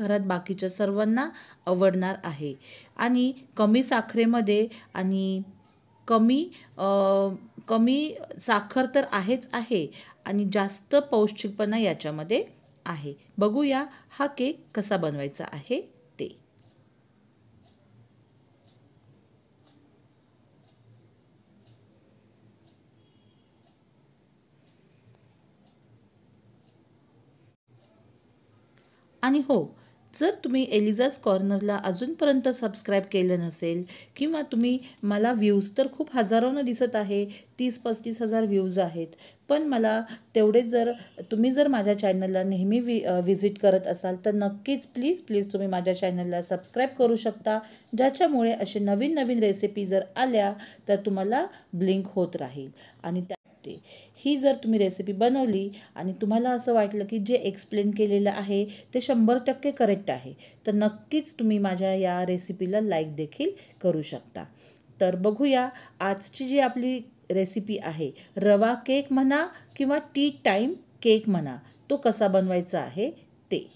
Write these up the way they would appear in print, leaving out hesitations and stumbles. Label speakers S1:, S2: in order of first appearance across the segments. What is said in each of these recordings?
S1: घरात बाकीच्या सर्वांना आवडणार आहे। आणि कमी साखरेमध्ये आणि कमी कमी साखर तर आहेच आहे आणि जास्त पौष्टिकपणा याच्यामध्ये आहे। बघूया हा केक कसा बनवायचा आहे ते। आणि हो, जर तुम्ही एलिझाज कॉर्नरला अजूनपर्यंत सबस्क्राईब केलं नसेल किंवा तुम्ही मला व्ह्यूज तर खूप हजारोनं दिसत आहे, 30-35 हजार व्ह्यूज आहेत, पण मला तेवढे तुम्ही जर माझ्या चॅनलला नेहमी व्हिजिट करत असाल तर नक्कीच प्लीज तुम्ही माझ्या चॅनलला सबस्क्राईब करू शकता, ज्याच्यामुळे असे नवीन नवीन रेसिपी जर आल्या तर तुम्हाला ब्लिंक होत राहील। आणि ही जर तुम्ही रेसिपी बनवली आणि तुम्हाला असं वाटलं की जे एक्सप्लेन केलेलं आहे ते 100% करेक्ट आहे तर नक्कीच तुम्ही माझ्या या रेसिपीला लाईक देखील करू शकता। तर बघूया आजची जी आपली रेसिपी आहे, रवा केक म्हणा किंवा टी टाईम केक म्हणा, तो कसा बनवायचा आहे ते।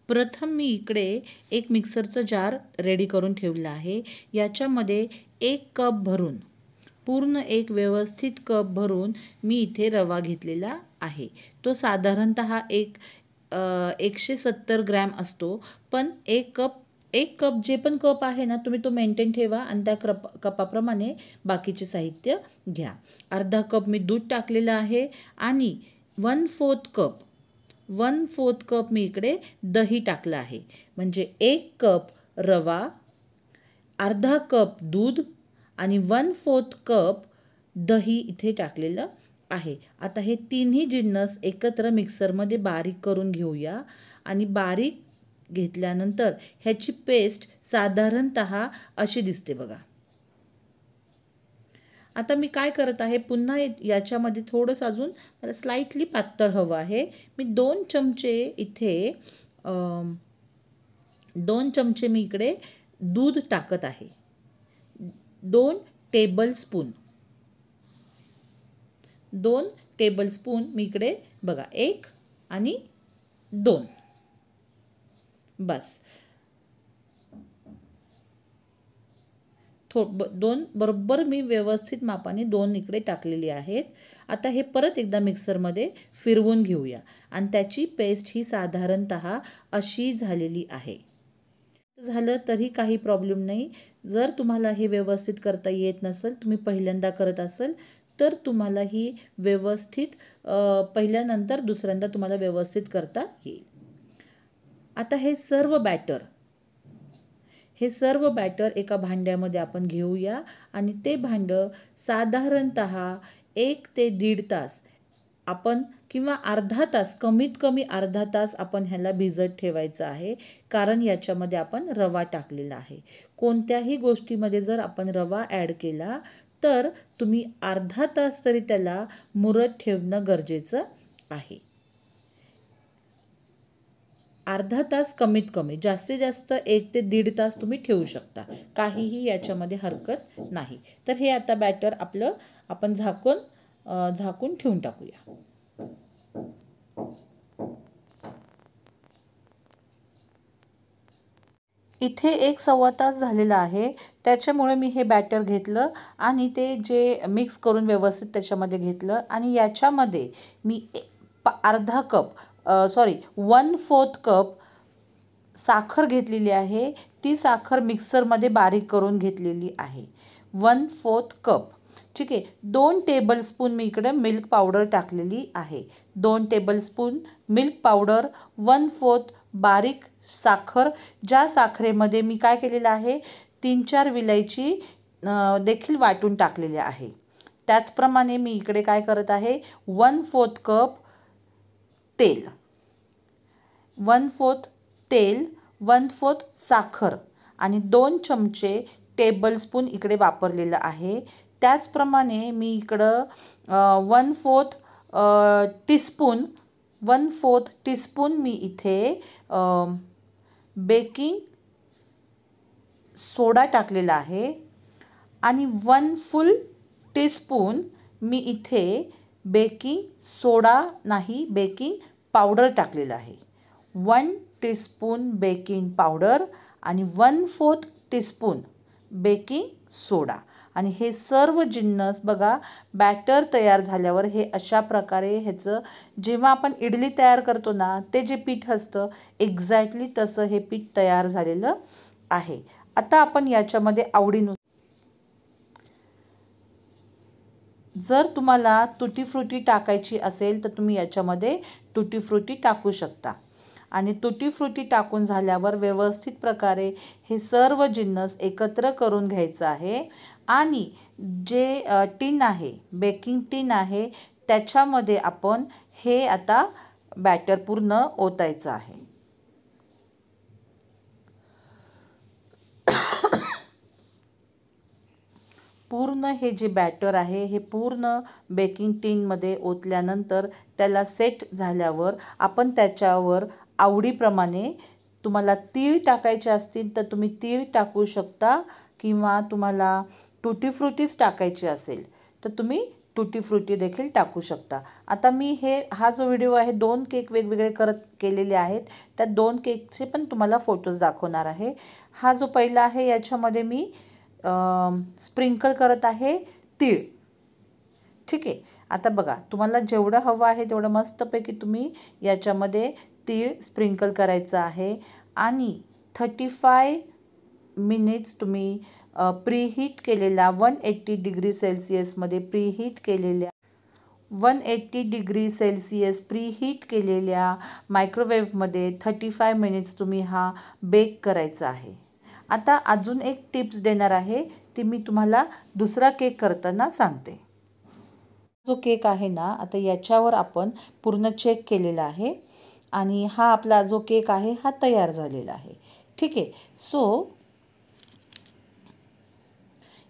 S1: प्रथम मी इकडे एक मिक्सरचा जार रेडी करून ठेवला आहे। याच्यामध्ये 1 कप भरून, पूर्ण एक व्यवस्थित कप भरून मी इथे रवा घेतलेला आहे। तो साधारणतः 170 ग्रॅम असतो, पण एक कप जे पण कप आहे ना, तुम्ही तो मेंटेन ठेवा आणि त्या कपाप्रमाणे बाकीचे साहित्य घ्या। अर्धा कप मी दूध टाकलेलं आहे आणि 1/4 कप मी इकडे दही टाकलं आहे। म्हणजे 1 कप रवा, अर्धा कप दूध आणि 1/4 कप दही इथे टाकलेलं आहे। आता हे तिन्ही जिन्नस एकत्र मिक्सरमध्ये बारीक करून घेऊया आणि बारीक घेतल्यानंतर ह्याची पेस्ट साधारणतः अशी दिसते बघा। आता मी काय करत आहे, पुन्हा याच्यामध्ये थोडंसं अजून मला स्लाइटली पातळ हवं आहे। मी 2 चमचे इथे 2 चमचे मी इकडे दूध टाकत आहे। 2 टेबलस्पून मी इकडे बघा, 1 आणि 2 बस। 2 बरोबर मी व्यवस्थित मापाने 2 इकडे टाकलेली आहेत। आता हे परत एकदा मिक्सरमध्ये फिरवून घेऊया आणि त्याची पेस्ट ही साधारणतः अशी झालेली आहे। झालं तरी काही प्रॉब्लेम नाही। जर तुम्हाला हे व्यवस्थित करता येत नसेल, तुम्ही पहिल्यांदा करत असाल तर तुम्हाला ही व्यवस्थित पहिल्यानंतर दुसऱ्यांदा तुम्हाला व्यवस्थित करता येईल। आता हे सर्व बॅटर एका भांड्यामध्ये आपण घेऊया आणि ते भांडं साधारणतः 1 ते 1.5 तास आपण किंवा अर्धा तास, कमीत कमी अर्धा तास आपण ह्याला भिजत ठेवायचं आहे, कारण याच्यामध्ये आपण रवा टाकलेला आहे। कोणत्याही गोष्टीमध्ये जर आपण रवा ॲड केला तर तुम्ही अर्धा तास तरी त्याला मुरत ठेवणं गरजेचं आहे। अर्धा तास कमीत कमी, जास्तीत जास्त 1 ते 1.5 तास तुम्ही ठेवू शकता, काहीही याच्यामध्ये हरकत नाही। तर हे आता बॅटर आपलं आपण झाकून ठेवून टाकूया। इथे 1-1.25 तास झालेला आहे, त्याच्यामुळे मी हे बॅटर घेतलं आणि ते जे मिक्स करून व्यवस्थित त्याच्यामध्ये घेतलं आणि याच्यामध्ये मी 1/4 कप साखर घेतलेली आहे। ती साखर मिक्सरमध्ये बारीक करून घेतलेली आहे, 1/4 कप। ठीक आहे। 2 टेबलस्पून मी इकडे मिल्क पावडर टाकलेली आहे। 2 टेबलस्पून मिल्क पावडर, 1/4 बारीक साखर, ज्या साखरेमध्ये मी काय केलेलं आहे, 3-4 विलायची देखील वाटून टाकलेल्या आहे। त्याचप्रमाणे मी इकडे काय करत आहे, 1/4 कप तेल, 1/4 तेल, 1/4 साखर आणि 2 चमचे टेबलस्पून इकडे वापरलेलं आहे। त्याचप्रमाणे मी इकडं 1/4 टीस्पून मी इथे बेकिंग सोडा टाकलेला आहे आणि 1 फुल टीस्पून मी इथे बेकिंग सोडा नाही, बेकिंग पावडर टाकलेला आहे। 1 टीस्पून बेकिंग पावडर आणि 1/4 टीस्पून बेकिंग सोडा. आणि हे सर्व जिन्नस बघा बॅटर तयार झाल्यावर हे अशा प्रकारे ह्याचं जेव्हा आपण इडली तयार करतो ना ते जे पीठ असतं एक्झॅक्टली तसं हे पीठ तयार झालेलं आहे. आता आपण याच्यामध्ये आवडीनुसार जर तुम्हाला तुटी फ्रुटी टाकायची असेल तर तुम्ही याच्यामध्ये तुटी फ्रुटी टाकू शकता. आणि तुटी फ्रुटी टाकून झाल्यावर व्यवस्थित प्रकारे हे सर्व जिन्नस एकत्र करून घ्यायचं आहे. आणि जे टिन आहे बेकिंग टिन आहे त्याच्यामध्ये आपण हे आता बॅटर पूर्ण ओतायचं आहे. पूर्ण हे जे बॅटर आहे हे पूर्ण बेकिंग टिनमध्ये ओतल्यानंतर त्याला सेट झाल्यावर आपण त्याच्यावर आवडीप्रमाणे तुम्हाला तीळ टाकायचे असतील तर तुम्ही तीळ टाकू शकता किंवा तुम्हाला तुटी फ्रुटीच टाकायची असेल तर तुम्ही तुटी फ्रुटी देखील टाकू शकता. आता मी हा जो व्हिडिओ आहे 2 केक वेगवेगळे केलेले आहेत. त्या 2 केकचे पण तुम्हाला फोटोज दाखवणार आहे. हा जो पहिला आहे याच्यामध्ये मी स्प्रिंकल करत आहे तीळ. ठीक आहे. आता बघा तुम्हाला जेवढं हवं आहे तेवढं मस्तपैकी तुम्ही याच्यामध्ये तीळ स्प्रिंकल करायचं आहे. आणि 35 मिनिट्स तुम्ही प्रीहीट केलेला 180 डिग्री सेल्सिअसमध्ये प्रीहीट केलेल्या 180 डिग्री सेल्सिअस प्रीहीट केलेल्या मायक्रोवेव्हमध्ये 35 मिनिट्स तुम्ही हा बेक करायचा आहे. आता अजून एक टिप्स देणार आहे ती मी तुम्हाला दुसरा केक करताना सांगते. जो केक आहे ना आता याच्यावर आपण पूर्ण चेक केलेला आहे आणि हा आपला जो केक आहे हा तयार झालेला आहे. ठीक आहे. सो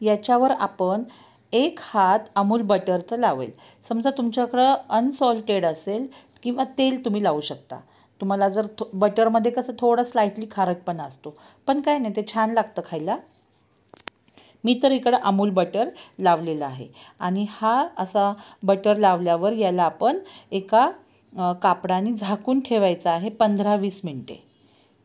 S1: याच्यावर आपण 1 हात अमूल बटरचं लावेल. समजा तुमच्याकडं अनसॉल्टेड असेल किंवा तेल तुम्ही लावू शकता. तुम्हाला जर बटरमध्ये कसं थोडं स्लाइटली खारटपणा असतो पण काय नाही ते छान लागतं खायला. मी तर इकडं अमूल बटर लावलेला आहे. आणि हा असा बटर लावल्यावर याला आपण एका कापडाने झाकून ठेवायचं आहे 15-20 मिनटे.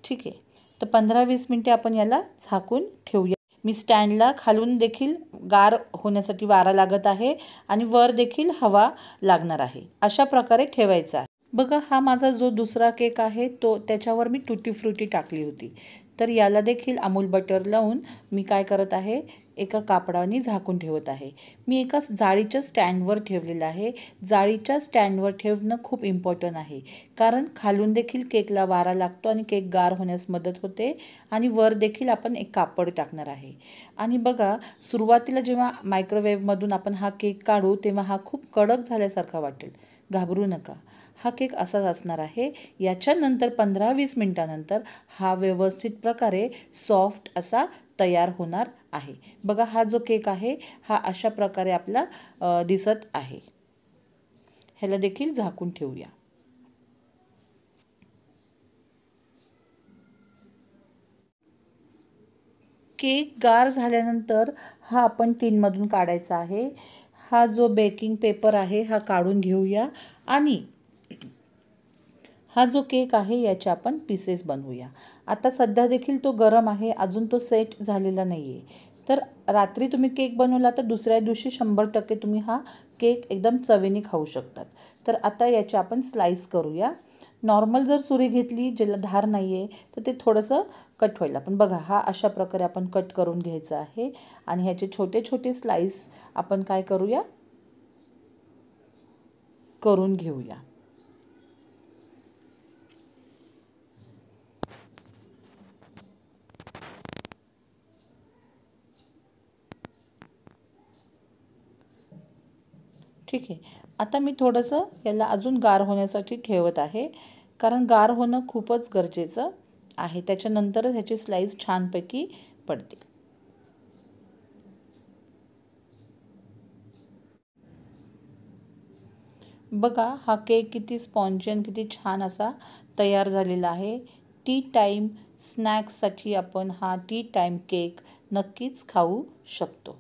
S1: ठीक आहे. तर 15-20 मिनटे आपण याला झाकून ठेवूया. मी स्टँडला खालून देखील गार होण्यासाठी वारा लागत आहे आणि वर देखील हवा लागणार आहे. अशा प्रकारे ठेवायचा आहे. बघा हा माझा जो दुसरा केक आहे त्याच्यावर मी तुटी फ्रुटी टाकली होती. तर याला देखील अमूल बटर लावून मी काय करत आहे एका कापडाने झाकून ठेवत आहे. मी एका जाळीच्या स्टँडवर ठेवलेलं आहे. जाळीच्या स्टँडवर ठेवणं खूप इम्पॉर्टंट आहे कारण खालून देखील केकला वारा लागतो आणि केक गार होण्यास मदत होते आणि वर देखील आपण एक कापड टाकणार आहे. आणि बघा सुरुवातीला जेव्हा मायक्रोवेव्हमधून आपण हा केक काढू तेव्हा हा खूप कडक झाल्यासारखा वाटेल. घाबरू नका. हा केक असाच असणार आहे. याच्यानंतर 15-20 मिनटानंतर हा व्यवस्थित प्रकारे सॉफ्ट असा तयार होणार आहे. बघा हा जो केक आहे हा अशा प्रकारे आपला दिसत आहे. ह्याला देखील झाकून ठेवूया. केक गार झाल्यानंतर हा आपण टिनमधून काढायचा आहे. हा जो बेकिंग पेपर आहे हा काढून घेऊया आणि हा जो केक आहे याचे आपण पीसेस बनवूया. आता सध्या देखील तो गरम आहे. अजून तो सेट झालेला नाही आहे. तर रात्री तुम्ही केक बनवला तर दुसऱ्या दिवशी 100% तुम्ही हा केक एकदम चवीने खाऊ शकतात. तर आता याचे आपण स्लाइस करूया. नॉर्मल जर सुरी घेतली ज्याला धार नाही आहे तर ते थोडंसं कट होईल. पण बघा हा अशा प्रकारे आपण कट करून घ्यायचा आहे आणि ह्याचे छोटे छोटे स्लाइस आपण काय करूया करून घेऊया. ठीक आहे. आता मी थोडंसं याला अजून गार होण्यासाठी ठेवत आहे कारण गार होणं खूपच गरजेचं आहे. त्याच्यानंतरच ह्याची स्लाइस छानपैकी पडतील. बघा हा केक किती स्पॉन्जी आणि किती छान असा तयार झालेला आहे. टी टाईम स्नॅक्ससाठी आपण हा टी टाईम केक नक्कीच खाऊ शकतो.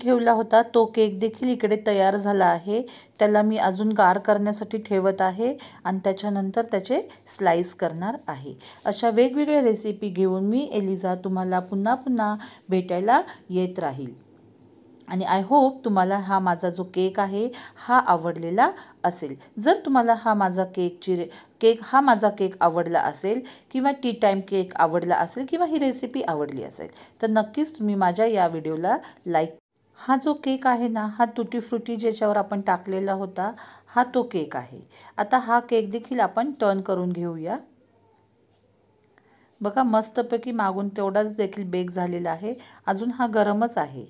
S1: ठेवला होता तो केक देखील इकडे तयार झाला आहे. त्याला मी अजून गार करण्यासाठी ठेवत आहे आणि त्याच्यानंतर त्याचे स्लाइस करणार आहे. अशा वेगवेगळ्या रेसिपी घेऊन मी एलिझा तुम्हाला पुन्हा पुन्हा भेटायला येत राहील. आणि आय होप तुम्हाला हा माझा जो केक आहे हा आवडलेला असेल. जर तुम्हाला हा माझा केक आवडला असेल किंवा टी टाईम केक आवडला असेल किंवा ही रेसिपी आवडली असेल तर नक्कीच तुम्ही माझ्या या व्हिडिओला लाईक. हा जो केक आहे ना, हा तुटी फ्रुटी ज्याच्यावर आपण टाकलेला होता हा तो केक आहे. आता हा केक देखील आपण टर्न करून घेऊया. बघा मस्तपैकी मागून तेवढाच देखील बेक झालेला आहे. अजून हा गरमच आहे.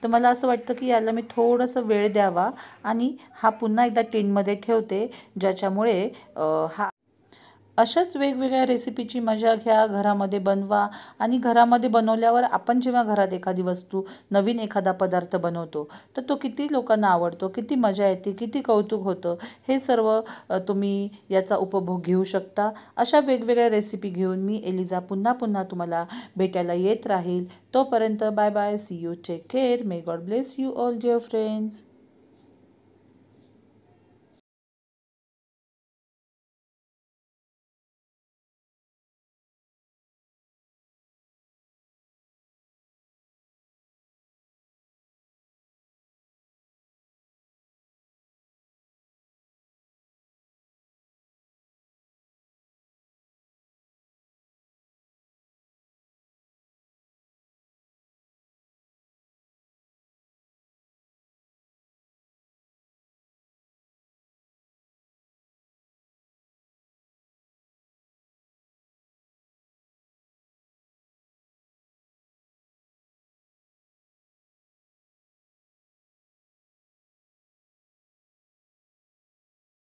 S1: तर मला असं वाटतं की याला मी थोडंसं वेळ द्यावा आणि हा पुन्हा एकदा टिनमध्ये ठेवते, ज्याच्यामुळे हा अशाच वेगवेगळ्या रेसिपीची मजा घ्या, घरामध्ये बनवा. आणि घरामध्ये बनवल्यावर आपण जेव्हा घरात एखादी वस्तू नवीन एखादा पदार्थ बनवतो तर तो किती लोकांना आवडतो, किती मजा येते, किती कौतुक होतं, हे सर्व तुम्ही याचा उपभोग घेऊ शकता. अशा वेगवेगळ्या रेसिपी घेऊन मी एलिझा पुन्हा पुन्हा तुम्हाला भेटायला येत राहील. तोपर्यंत bye bye, see you, take care, may God bless you all dear friends.